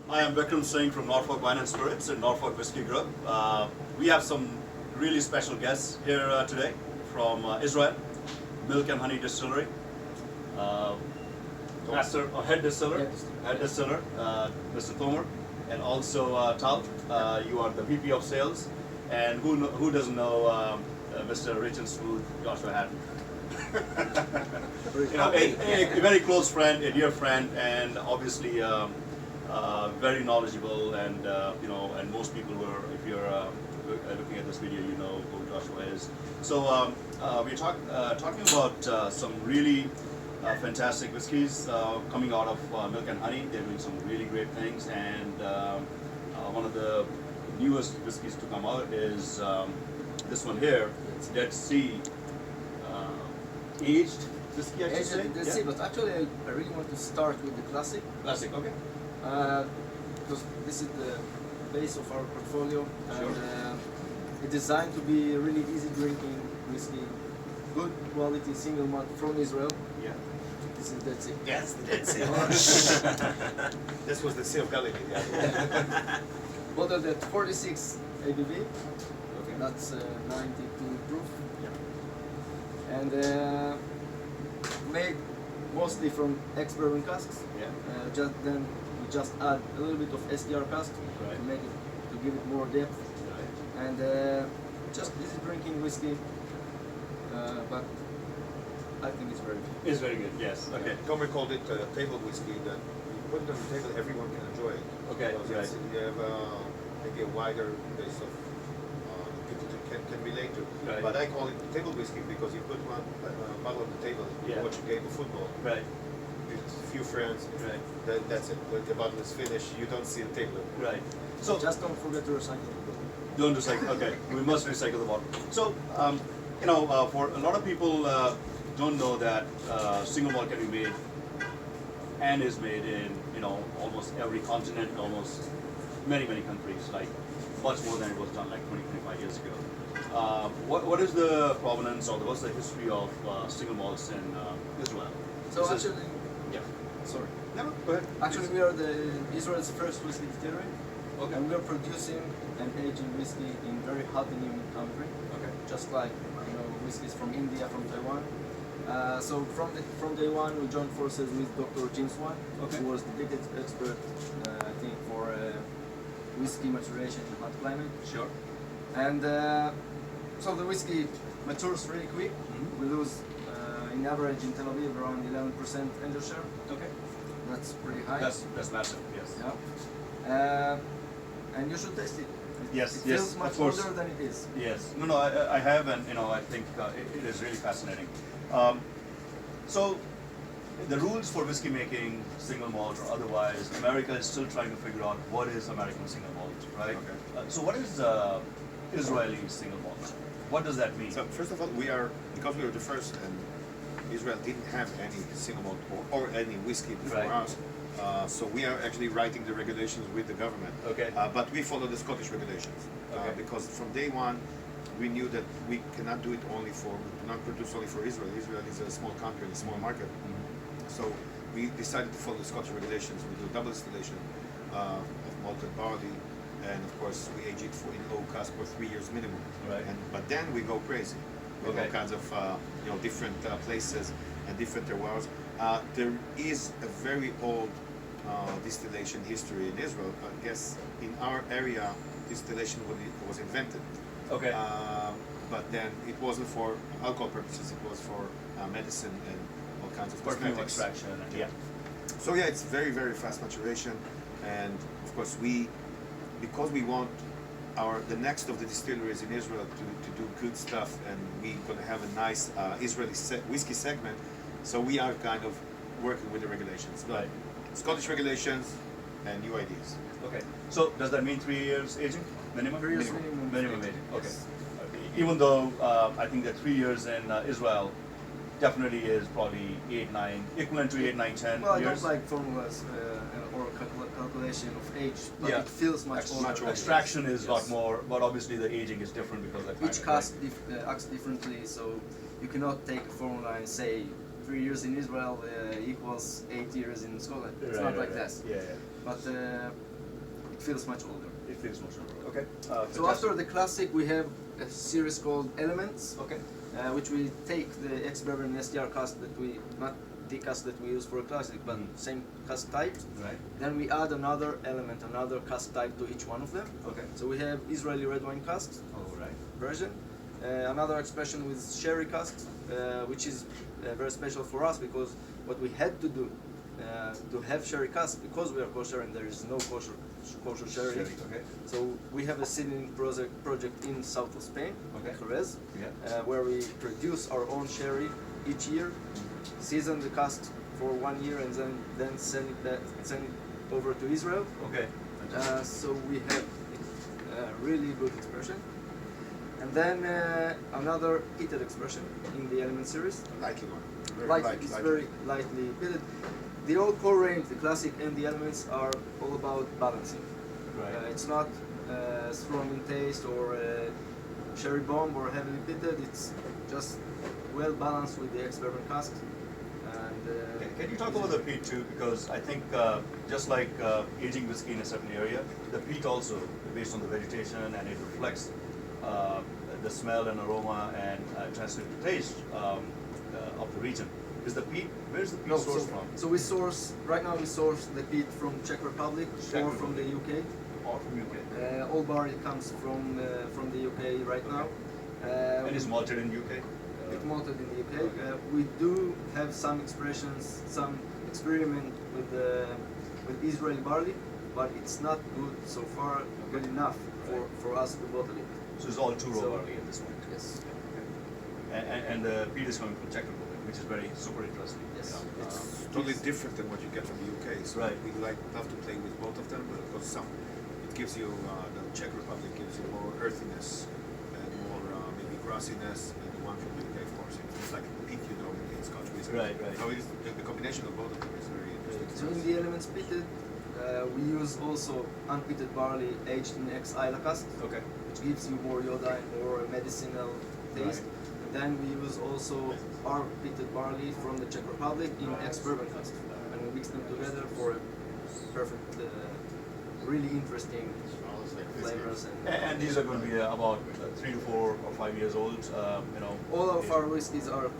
Hi, I'm Vikram Singh from Norfolk Wine and Spirits and Norfolk Whiskey Group. We have some really special guests here today from Israel, Milk and Honey Distillery, Master Head Distiller, Mr. Tomer, and also Tal. You are the VP of Sales, and who doesn't know Mr. Rich and Smooth Joshua Hatton? A very close friend, a dear friend, and obviously very knowledgeable, and and most people were, if you're looking at this video, you know who Joshua is. So we're talking about some really fantastic whiskeys coming out of Milk and Honey. They're doing some really great things, and one of the newest whiskeys to come out is this one here. It's Dead Sea aged whiskey, I should say. Dead Sea, but actually I really want to start with the classic. Classic, okay. Because this is the base of our portfolio, Sure. and it's designed to be a really easy drinking whiskey, good quality single malt from Israel. Yeah. This is Dead Sea. Yes, the Dead Sea. This was the Sea of Galilee. Yeah. Bottled at 46 ABV. Okay. That's 92 proof. Yeah. And made mostly from ex-bourbon casks. Yeah. Then we just add a little bit of SDR cask Right. to make it, to give it more depth. Right. And just easy drinking whiskey, but I think it's very good. It's very good. Yes. Okay. Tomer called it table whiskey, that you put it on the table, everyone can enjoy it. Okay. Because Right. you have maybe a wider base of people can relate to. Right. But I call it table whiskey because you put one bottle on the table, Yeah. watch a game of football, Right. with a few friends, Right. that's it. When the bottle is finished, you don't see the table. Right. So So just don't forget to recycle it. don't recycle. Okay. We must recycle the bottle. So for a lot of people don't know that single malt can be made and is made in almost every continent, almost many countries, like much more than it was done like 25 years ago. What is the provenance or what's the history of single malts in Israel? So This is- actually, Yeah. sorry. No, go ahead. Actually, we are Israel's first whiskey distillery, Okay. and we are producing and aging whiskey in very hot and humid country, Okay. just like whiskeys from India, from Taiwan. So from day one, we joined forces with Dr. Swan, Okay. who was the big expert, I think, for whiskey maturation in hot climate. Sure. And so the whiskey matures really quick. Mhm. We lose, in average in Tel Aviv, around 11% angel share. Okay. That's pretty high. That's massive. Yes. Yeah. And you should taste it. Yes. It Yes. feels much Of course. older than it is. Yes. No, I have, and I think it is really fascinating. So, the rules for whiskey making, single malt or otherwise, America is still trying to figure out what is American single malt, right? Okay. So, what is Israeli single malt? What does that mean? So first of all, because we were the first, and Israel didn't have any single malt or any whiskey before Right. us. So we are actually writing the regulations with the government. Okay. But we follow the Scottish regulations Okay. because from day one we knew that we cannot do it we do not produce only for Israel. Israel is a small country, a small market. So we decided to follow the Scottish regulations. We do double distillation of malted barley, and of course we age it in low cask for 3 years minimum. Right. But then we go crazy with Okay. all kinds of different places and different terroirs. There is a very old distillation history in Israel. I guess in our area, distillation was invented. Okay. But then it wasn't for alcohol purposes, it was for medicine and all kinds of Perfume cosmetics. extraction. And, yeah. So yeah, it's very, very fast maturation, and of course because we want the next of the distilleries in Israel to do good stuff, and we're going to have a nice Israeli whiskey segment, so we are kind of working with the regulations. Right. Scottish regulations and new ideas. Okay. So, does that mean 3 years aging minimum? 3 years minimum. Minimum aging. Okay. Yes. Even though I think that 3 years in Israel definitely is probably 8, 9, equivalent to 8, 9, 10 Well, I years. don't like formulas or calculation of age, but Yeah. it feels much older. Much older. Extraction is a lot Yes. more, but obviously the aging is different because of the Each climate, cask acts differently, so you cannot take a formula and say 3 years in Israel equals 8 years in Scotland. It's not like that. Yeah, yeah. But it feels much older. It feels much older. Okay. So after the classic, we have a series called Elements, Okay. which we take the ex-bourbon SDR cask that we, not the cask that we use for a classic, but same cask type. Right. Then we add another element, another cask type to each one of them. Okay. So we have Israeli red wine casks All right. version, another expression with sherry casks, which is very special for us because what we had to do to have sherry cask, because we are kosher and there is no kosher sherry. Okay. So we have a seedling project in south of Spain, Okay. Jerez, Yeah. where we produce our own sherry each year, season the cask for 1 year, and then send it over to Israel. Okay. So we have a really good expression. And then another heated expression in the Element series. Lightly one. It's very lightly pitted. The whole core range, the classic and the Elements, are all about balancing. Right. It's not strong in taste or cherry bomb or heavily pitted. It's just well balanced with the ex-bourbon cask. And Can you talk about the peat too? Because I think just like aging whiskey in a certain area, the peat also, based on the vegetation, and it reflects the smell and aroma and translates to taste of the region. Is the peat? Where's the peat sourced from? So we source right now. We source the peat from Czech Republic or from the UK. Or from UK? All barley comes from the UK right now. And it's malted in UK? It's malted in the UK. We do have some expressions, some experiment with Israeli barley, but it's not good so far, good enough for us to bottle it. So it's all two raw So- barley at this point? Yes. And the peat is coming from Czech Republic, which is very super interesting. Yes. It's totally different than what you get from the UK. So Right. we love to play with both of them, but because it gives you the Czech Republic gives you more earthiness and more maybe grassiness, and the one from the UK, of course, it's like peat, in Scotch whiskey. Right, right. So the combination of both of them is very interesting. So in the Elements pitted, we use also unpitted barley aged in ex-Isla cask, Okay. which gives you more yoda and more medicinal taste. Right. And then we use also our pitted barley from the Czech Republic in ex-bourbon cask, and we mix them together for a perfect, really interesting flavors. And these are going to be about 3 to 4 or 5 years old. All of our whiskeys are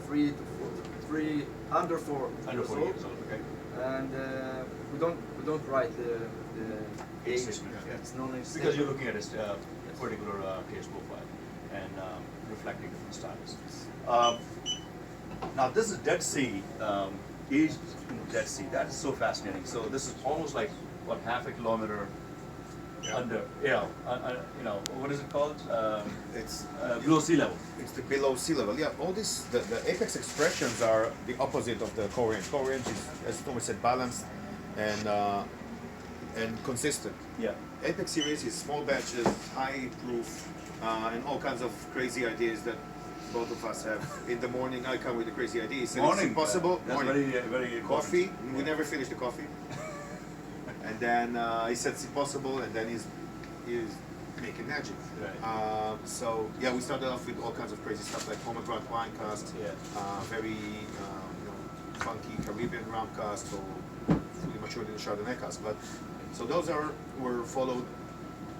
under 4 under 4 years old. Okay. and we don't write the age. Statement, yeah. It's known as Because you're looking at a particular taste profile and reflecting different styles. Now this is Dead Sea, aged in Dead Sea. That is so fascinating. So this is almost like what, half a kilometer under, what is it called? It's Below sea level. It's the below sea level. Yeah, all this, the apex expressions are the opposite of the core range. Core range is, as Tomer said, balanced and consistent. Yeah. Apex series is small batches, high proof, and all kinds of crazy ideas that both of us have. In the morning, I come with the crazy ideas. And Morning. it's impossible. That's Morning. very Coffee. important. We never finish the coffee. And then he said it's impossible, and then he's making magic. Right. So yeah, we started off with all kinds of crazy stuff like Pomegranate Wine cast, Yeah. very funky Caribbean rum cast, or fully matured in the Chardonnay cast. But so those were followed.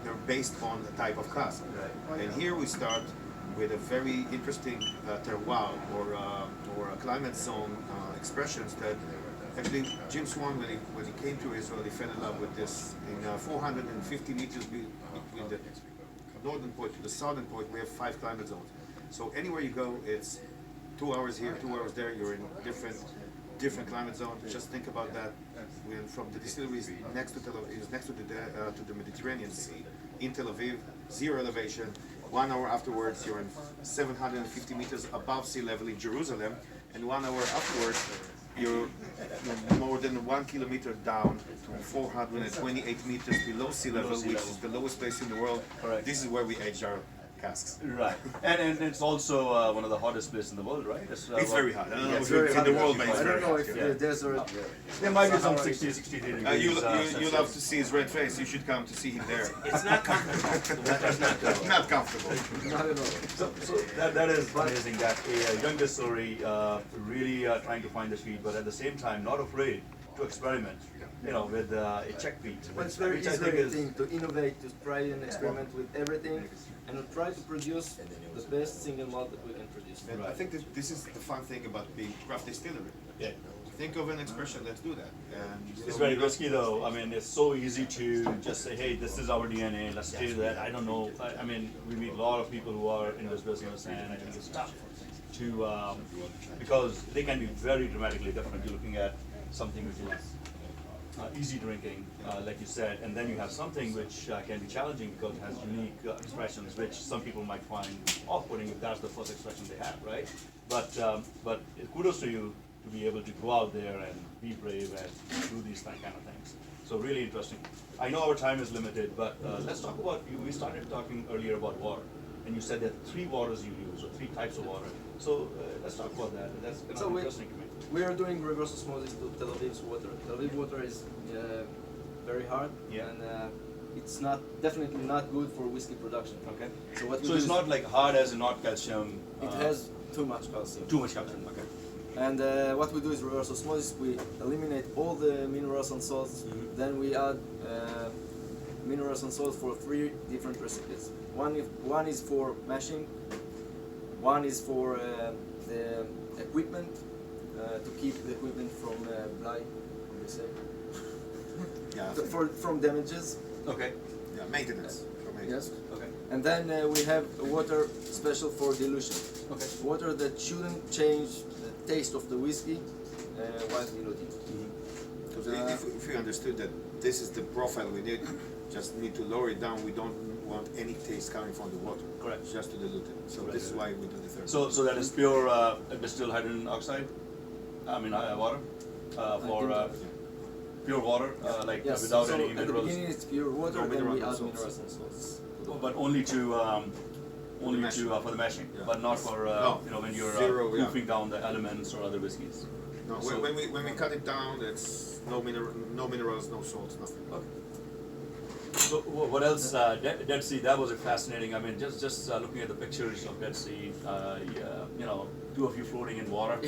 They're based on the type of cask. Right. And here we start with a very interesting terroir or a climate zone expressions that actually Jim Swan, when he came to Israel, he fell in love with this. In 450 meters between the northern point to the southern point, we have 5 climate zones. So anywhere you go, it's 2 hours here, 2 hours there. You're in different climate zones. Just think about that. When from the distillery is next to the Mediterranean Sea in Tel Aviv, 0 elevation. 1 hour afterwards, you're in 750 meters above sea level in Jerusalem, and 1 hour afterwards, you're more than 1 kilometer down to 428 meters below sea level, which is the lowest place in the world. Correct. This is where we age our casks. Right. And it's also one of the hottest places in the world, right? It's very hot. I don't know it's if it's very in the hot. world, but it's I very don't know hot. if Yeah. the desert. There might be some Sahara 60, is- 63 degrees. You love to see his red face. You should come to see him there. It's not comfortable. That's not good. Not comfortable. Not at all. So that is amazing that a young distillery really trying to find the sweet, but at the same time not afraid to experiment, with a check beat. But it's very Israeli thing to innovate, to try and experiment with everything, and to try to produce the best single malt that we can produce. And I think this is the fun thing about being craft distillery. Yeah. Think of an expression, let's do that. And It's very risky though. I mean, it's so easy to just say, hey, this is our DNA, let's do that. I don't know. I mean, we meet a lot of people who are in this business, and I think it's tough to, because they can be very dramatically different. You're looking at something which is easy drinking, like you said, and then you have something which can be challenging because it has unique expressions, which some people might find off-putting if that's the first expression they have, right? But kudos to you to be able to go out there and be brave and do these kind of things. So really interesting. I know our time is limited, but let's talk about, we started talking earlier about water, and you said there are 3 waters you use, or 3 types of water. So let's talk about that. That's kind of interesting to me. We are doing reverse osmosis to Tel Aviv's water. Tel Aviv water is very hard, and it's definitely not good for whiskey production. Okay. So what we So do it's is not like hard as in not calcium. it has too much calcium. Too much calcium. Okay. And what we do is reverse osmosis. We eliminate all the minerals and salts. Then we add minerals and salts for 3 different recipes. One is for mashing. One is for the equipment to keep the equipment from blight. What do you say? yeah, From damages. Okay. yeah, maintenance. For maintenance. Yes. Okay. And then we have water special for dilution. Okay. Water that shouldn't change the taste of the whiskey while diluting. Because if we understood that this is the profile we need, just need to lower it down. We don't want any taste coming from the water. Correct. Just to dilute it. So this is why we do the third. So that is pure distilled hydrogen oxide. I mean water for pure water, like Yes, without so any at the minerals. beginning it's pure water, No then we mineral add salts. minerals and salts. But only to mashing. for the mashing, Yeah. but not for No. when you're Zero, yeah. proofing down the elements or other whiskeys. No, So- when we cut it down, it's no minerals, no salts, nothing. Okay. So what else? Dead Sea. That was fascinating. I mean, just looking at the pictures of Dead Sea, two of you floating in water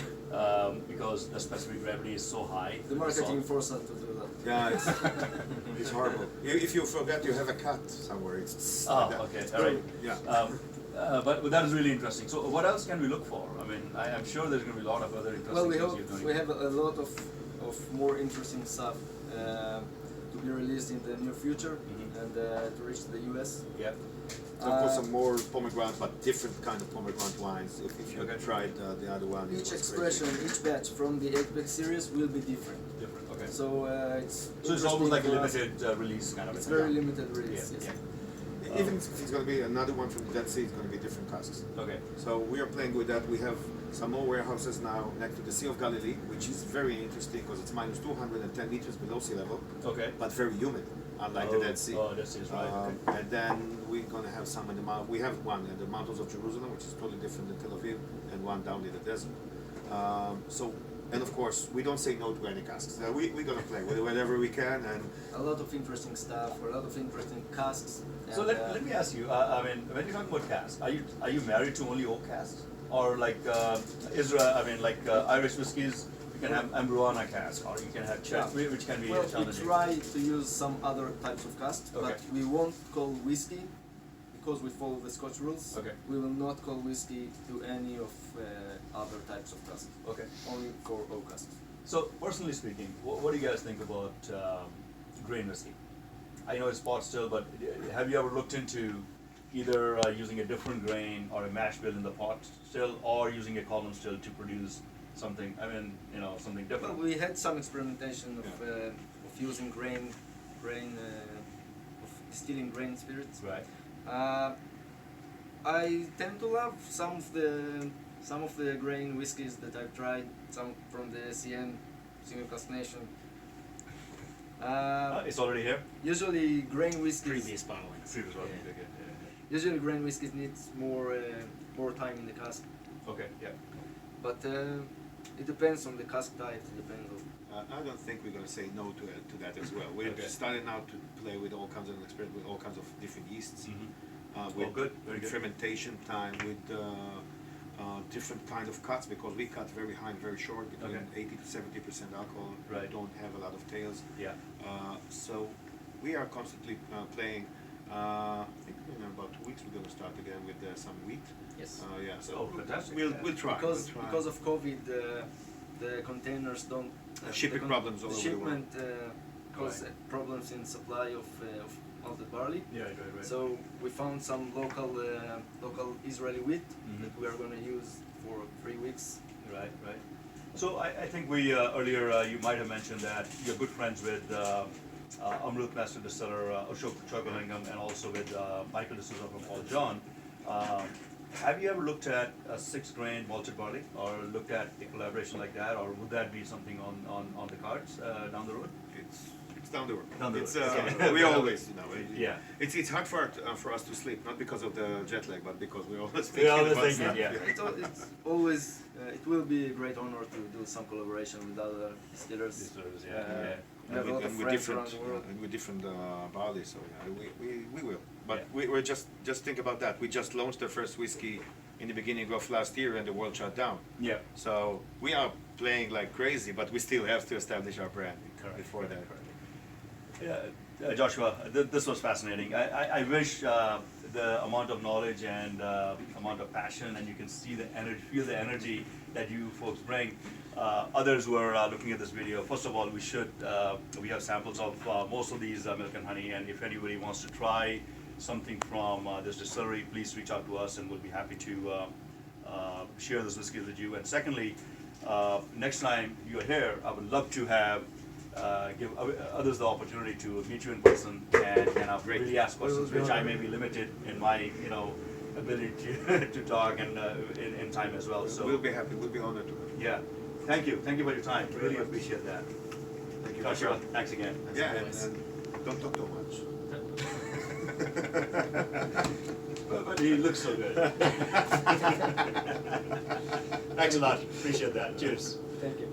because the specific gravity is so high. The marketing forced us to do that. Yeah, it's horrible. If you forget you have a cut somewhere, it's Oh, like that. okay, all right. Yeah. But that is really interesting. So what else can we look for? I mean, I'm sure there's going to be a lot of other interesting Well, we things hope you're doing. we have a lot of more interesting stuff to be released in the near future and to reach the US. Yeah. So put some more pomegranate, but different kind of pomegranate wines. If you tried the other one, it Each was expression, each batch from the 8-pack series will be different. Different. Okay. So it's Almost like a interesting for us. limited release kind of. It's thing. very limited release. Yeah. Yes. Yeah. Even if it's going to be another one from the Dead Sea, it's going to be different casks. Okay. So we are playing with that. We have some more warehouses now next to the Sea of Galilee, which is very interesting because it's minus 210 meters below sea level, Okay. but very humid, unlike the Dead Sea. Oh, Dead Sea is right. Okay. And then we're going to have some in the mount. We have one in the mountains of Jerusalem, which is totally different than Tel Aviv, and one down in the desert. And of course, we don't say no to any casks. We're going to play with whatever we can. And A lot of interesting stuff, a lot of interesting casks. So and, let me ask you. I mean, when you're talking about casks, are you married to only oak casks, or like Israe? I mean, like Irish whiskies, you can have Ambruana cask, or you can have Czech, which can be Well, we challenging. try to use some other types of casks, Okay. but we won't call whiskey because we follow the Scotch rules. Okay. We will not call whiskey to any of other types of casks. Okay. Only for oak casks. So personally speaking, what do you guys think about grain whiskey? I know it's pot still, but have you ever looked into either using a different grain or a mash bill in the pot still, or using a column still to produce something? I mean, something Well, different. we had some experimentation of using grain, of distilling grain spirits. Right. I tend to love some of the grain whiskies that I've tried, some from the CN, Single Cask Nation. It's already here. Usually grain whiskies. Previous bottling. Previous one. Yeah. Okay. Usually grain whiskies needs more time in the cask, Okay. Yeah. but it depends on the cask type. It depends on. I don't think we're going to say no to that as well. We're Okay. starting now to play with all kinds of experiment with all kinds of different yeasts. Mm-hmm. With Oh, good. Very good. fermentation time, with different kind of cuts, because we cut very high and very short, between Okay. 80 to 70% alcohol. Right. We don't have a lot of tails. Yeah. So we are constantly playing. I think in about 2 weeks we're going to start again with some wheat. Yes. Yeah. So Oh, fantastic. we'll try. Because we'll try. because of COVID, the containers don't. Shipping problems all the over the world. shipment caused Right. problems in supply of malted barley. Yeah, right. So we found some local Israeli wheat Mhm. that we are going to use for 3 weeks. Right. So I think we earlier you might have mentioned that you're good friends with Amrut Master Distiller Ashok Chokolingam and also with Michael Distiller from Paul John. Have you ever looked at a 6-grain malted barley, or looked at a collaboration like that, or would that be something on the cards down the road? It's down the road. Down the It's, road. Okay. we always, Yeah. It's hard for us to sleep, not because of the jet lag, but because we always We're thinking always about thinking, sleep. yeah. It's always it will be a great honor to do some collaboration with other distillers. Distillers, Uh, yeah. We have a lot of with friends different around the world. and with different barley, so yeah, we will. But Yeah. we're just think about that. We just launched the first whiskey in the beginning of last year, and the world shut down. Yeah. So we are playing like crazy, but we still have to establish our brand before that. Yeah, Joshua, this was fascinating. I wish the amount of knowledge and amount of passion, and you can see the energy, feel the energy that you folks bring. Others who are looking at this video, first of all, we have samples of most of these milk and honey, and if anybody wants to try something from this distillery, please reach out to us, and we'll be happy to share this whiskey with you. And secondly, next time you're here, I would love to have give others the opportunity to meet you in person and really ask questions, which I may be limited in my ability to talk and in time as well. So We'll be happy. We'll be honored to. yeah, thank you for your time. Really appreciate that. Thank you. Joshua, thanks again. Yeah, and don't talk too much. But he looks so good. Thanks a lot. Appreciate that. Cheers. Thank you.